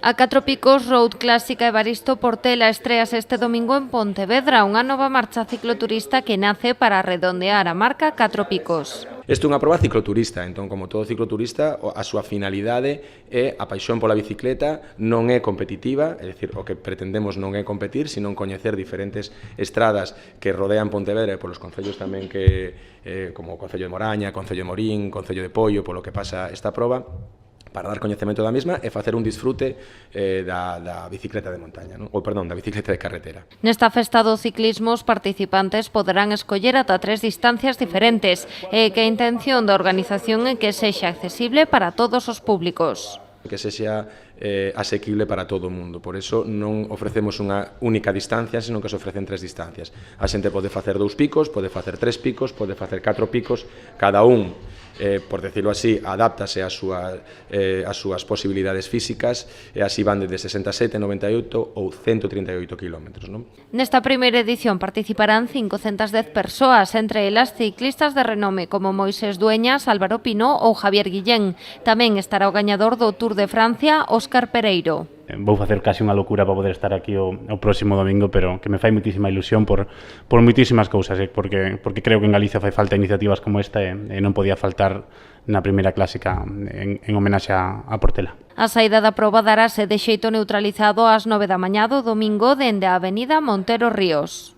A Catro Picos Road Clásica Evaristo Portela estreas este domingo en Pontevedra, unha nova marcha cicloturista que nace para redondear a marca Catro Picos. Isto é unha proba cicloturista, entón, como todo cicloturista, a súa finalidade é a paixón pola bicicleta, non é competitiva, é dicir, o que pretendemos non é competir, sino coñecer diferentes estradas que rodean Pontevedra e polos concellos tamén como o Concello de Moraña, Concello de Morín, Concello de Poio, polo que pasa esta proba, para dar coñecemento da mesma e facer un disfrute da bicicleta de montaña, non? Da bicicleta de carretera. Nesta festa do ciclismo, os participantes poderán escoller ata 3 distancias diferentes e que a intención da organización é que sexa accesible para todos os públicos. Que sexa asequible para todo o mundo. Por eso non ofrecemos unha única distancia, senón que se ofrecen 3 distancias. A xente pode facer 2 picos, pode facer 3 picos, pode facer 4 picos, cada un, por decirlo así, adáptase ás súas posibilidades físicas e así van desde 67, 98 ou 138 km. Non? Nesta primeira edición participarán 510 persoas, entre elas ciclistas de renome como Moisés Dueñas, Álvaro Pino ou Javier Guillén. Tamén estará o gañador do Tour de Francia, Óscar Pereiro. Vou facer casi unha locura para poder estar aquí o próximo domingo, pero que me fai moitísima ilusión por moitísimas cousas, porque creo que en Galicia fai falta iniciativas como esta e non podía faltar na primeira clásica en homenaxe a Portela. A saída da proba darase de xeito neutralizado ás 9 da mañá do domingo dende a avenida Montero Ríos.